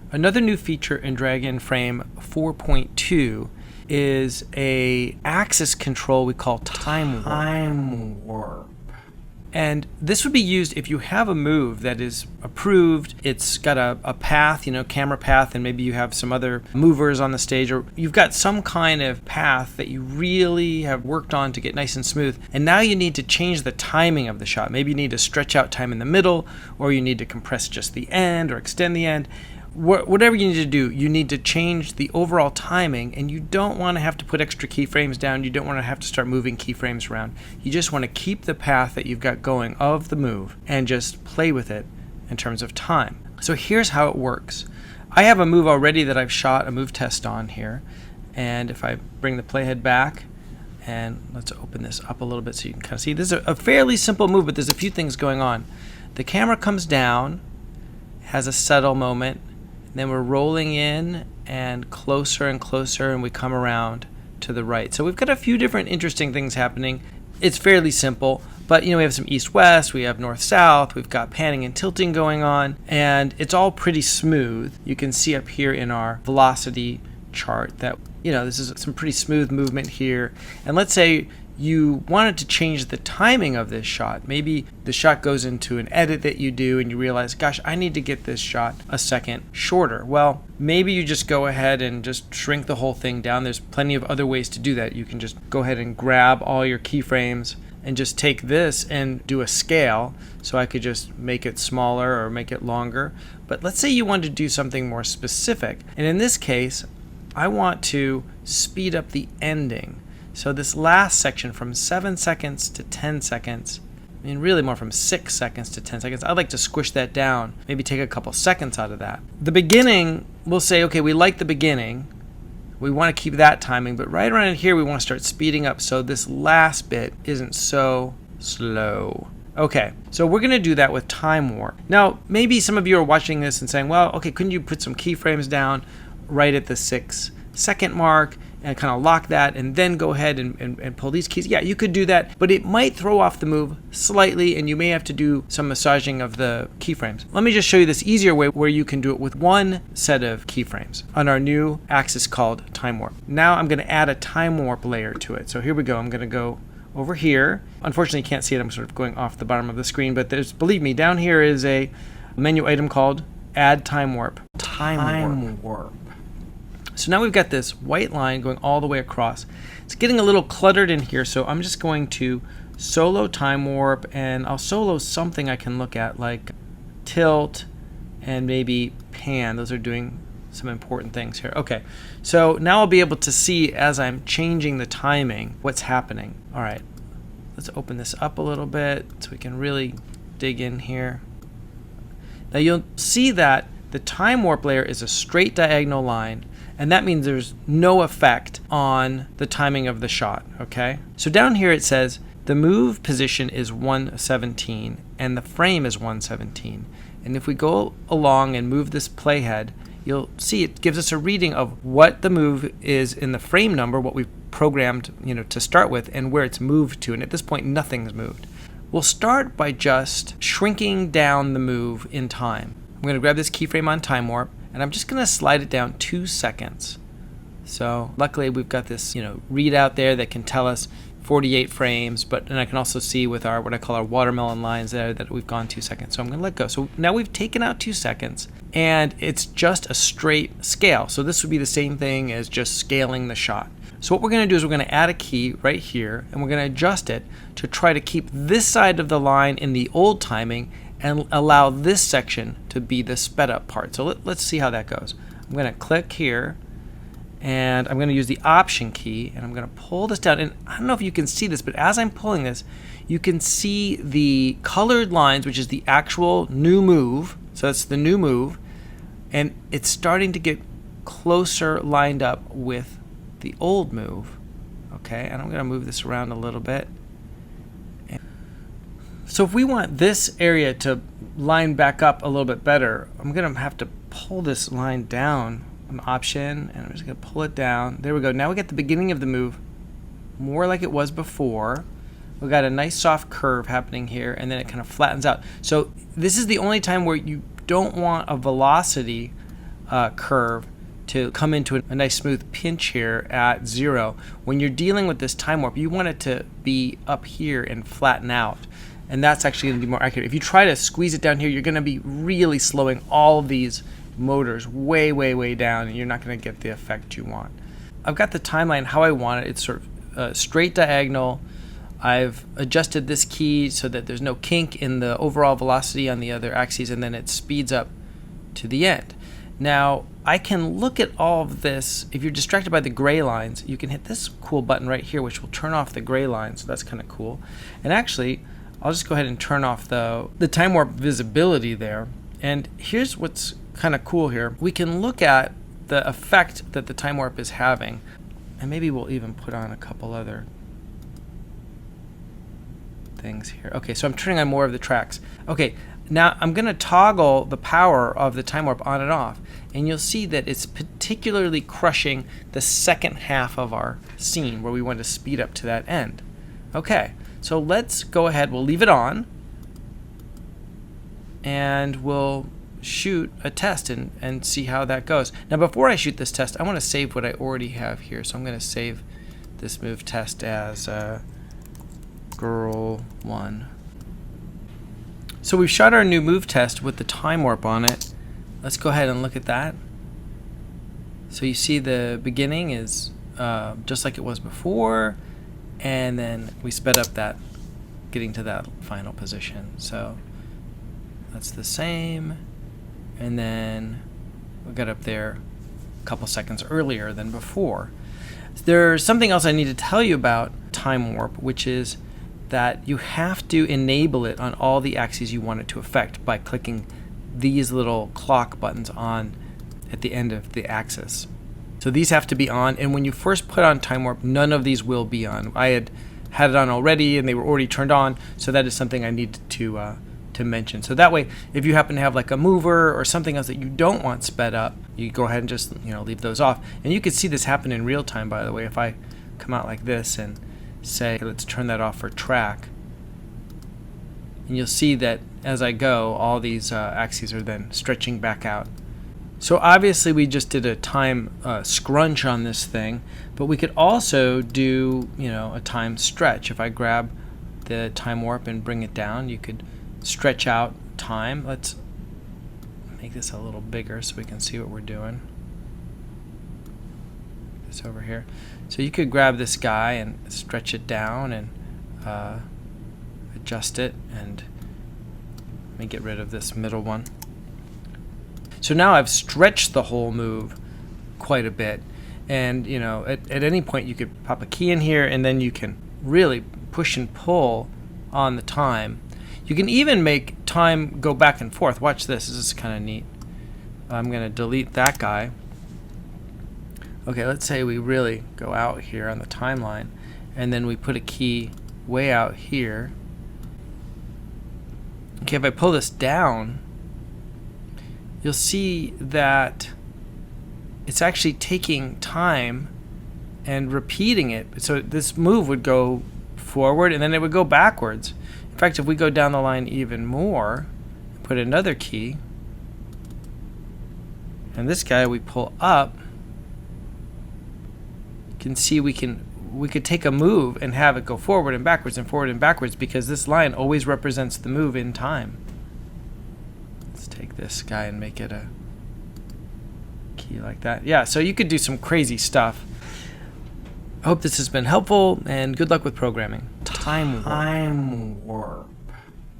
Another new feature in Dragon Frame 4.2 is a axis control we call time warp. And this would be used if you have a move that is approved, it's got a path, camera path, and maybe you have some other movers on the stage, or you've got some kind of path that you really have worked on to get nice and smooth, and now you need to change the timing of the shot. Maybe you need to stretch out time in the middle, or you need to compress just the end or extend the end. Whatever you need to do, you need to change the overall timing, and you don't want to have to put extra keyframes down. You don't want to have to start moving keyframes around. You just want to keep the path that you've got going of the move and just play with it in terms of time. So here's how it works. I have a move already that I've shot a move test on here, and if I bring the playhead back, and let's open this up a little bit so you can kind of see. This is a fairly simple move, but there's a few things going on. The camera comes down, has a settle moment, then we're rolling in and closer, and we come around to the right. So we've got a few different interesting things happening. It's fairly simple, but we have some east-west, we have north-south, we've got panning and tilting going on, and it's all pretty smooth. You can see up here in our velocity chart that this is some pretty smooth movement here. And let's say you wanted to change the timing of this shot. Maybe the shot goes into an edit that you do and you realize, gosh, I need to get this shot a second shorter. Well, maybe you just go ahead and just shrink the whole thing down. There's plenty of other ways to do that. You can just go ahead and grab all your keyframes and just take this and do a scale. So I could just make it smaller or make it longer. But let's say you want to do something more specific. And in this case, I want to speed up the ending. So this last section from 7 seconds to 10 seconds, really more from 6 seconds to 10 seconds, I'd like to squish that down, maybe take a couple seconds out of that. The beginning, we'll say, okay, we like the beginning. We want to keep that timing, but right around here we want to start speeding up so this last bit isn't so slow. Okay, so we're going to do that with time warp. Now, maybe some of you are watching this and saying, well, okay, couldn't you put some keyframes down right at the 6 second mark and kind of lock that and then go ahead and pull these keys? Yeah, you could do that, but it might throw off the move slightly and you may have to do some massaging of the keyframes. Let me just show you this easier way where you can do it with one set of keyframes on our new axis called time warp. Now I'm going to add a time warp layer to it. So here we go. I'm going to go over here. Unfortunately, you can't see it. I'm sort of going off the bottom of the screen, but believe me, down here is a menu item called Add Time Warp. Time warp. So now we've got this white line going all the way across. It's getting a little cluttered in here, so I'm just going to solo time warp, and I'll solo something I can look at like tilt and maybe pan. Those are doing some important things here. Okay, so now I'll be able to see as I'm changing the timing what's happening. All right, let's open this up a little bit so we can really dig in here. Now you'll see that the time warp layer is a straight diagonal line, and that means there's no effect on the timing of the shot, okay? So down here it says the move position is 117 and the frame is 117. And if we go along and move this playhead, you'll see it gives us a reading of what the move is in the frame number, what we've programmed, to start with, and where it's moved to. And at this point, nothing's moved. We'll start by just shrinking down the move in time. I'm going to grab this keyframe on time warp, and I'm just going to slide it down 2 seconds. So luckily we've got this readout there that can tell us 48 frames, and I can also see with our what I call our watermelon lines there that we've gone 2 seconds. So I'm going to let go. So now we've taken out 2 seconds, and it's just a straight scale. So this would be the same thing as just scaling the shot. So what we're going to do is we're going to add a key right here, and we're going to adjust it to try to keep this side of the line in the old timing and allow this section to be the sped up part. So let's see how that goes. I'm going to click here, and I'm going to use the option key, and I'm going to pull this down. And I don't know if you can see this, but as I'm pulling this, you can see the colored lines, which is the actual new move. So that's the new move, and it's starting to get closer lined up with the old move. Okay, and I'm going to move this around a little bit. So if we want this area to line back up a little bit better, I'm going to have to pull this line down, an option, and I'm just going to pull it down. There we go. Now we get the beginning of the move more like it was before. We've got a nice soft curve happening here, and then it kind of flattens out. So this is the only time where you don't want a velocity curve to come into a nice smooth pinch here at 0. When you're dealing with this time warp, you want it to be up here and flatten out. And that's actually going to be more accurate. If you try to squeeze it down here, you're going to be really slowing all of these motors way, way, way down, and you're not going to get the effect you want. I've got the timeline how I want it. It's sort of straight diagonal. I've adjusted this key so that there's no kink in the overall velocity on the other axes, and then it speeds up to the end. Now, I can look at all of this. If you're distracted by the gray lines, you can hit this cool button right here, which will turn off the gray lines, so that's kind of cool. And actually, I'll just go ahead and turn off the time warp visibility there. And here's what's kind of cool here. We can look at the effect that the time warp is having, and maybe we'll even put on a couple other things here. Okay, so I'm turning on more of the tracks. Okay, now I'm going to toggle the power of the time warp on and off, and you'll see that it's particularly crushing the second half of our scene where we want to speed up to that end. Okay, so let's go ahead, we'll leave it on, and we'll shoot a test and see how that goes. Now before I shoot this test, I want to save what I already have here, so I'm going to save this move test as girl 1. So we've shot our new move test with the time warp on it. Let's go ahead and look at that. So you see the beginning is just like it was before, and then we sped up that, getting to that final position. So that's the same, and then we got up there a couple seconds earlier than before. There's something else I need to tell you about time warp, which is that you have to enable it on all the axes you want it to affect by clicking these little clock buttons on at the end of the axis. So these have to be on, and when you first put on time warp, none of these will be on. I had it on already, and they were already turned on, so that is something I need to mention. So that way, if you happen to have like a mover or something else that you don't want sped up, you go ahead and just leave those off. And you can see this happen in real time, by the way. If I come out like this and say, let's turn that off for track, and you'll see that as I go, all these axes are then stretching back out. So obviously we just did a time scrunch on this thing, but we could also do a time stretch. If I grab the time warp and bring it down, you could stretch out time. Let's make this a little bigger so we can see what we're doing. This over here. So you could grab this guy and stretch it down and adjust it, and let me get rid of this middle one. So now I've stretched the whole move quite a bit, and at any point you could pop a key in here, and then you can really push and pull on the time. You can even make time go back and forth. Watch this. This is kind of neat. I'm going to delete that guy. Okay, let's say we really go out here on the timeline, and then we put a key way out here. Okay, if I pull this down, you'll see that it's actually taking time and repeating it. So this move would go forward, and then it would go backwards. In fact, if we go down the line even more, put another key, and this guy we pull up, you can see we could take a move and have it go forward and backwards, because this line always represents the move in time. Let's take this guy and make it a key like that. Yeah, so you could do some crazy stuff. I hope this has been helpful, and good luck with programming. Time warp.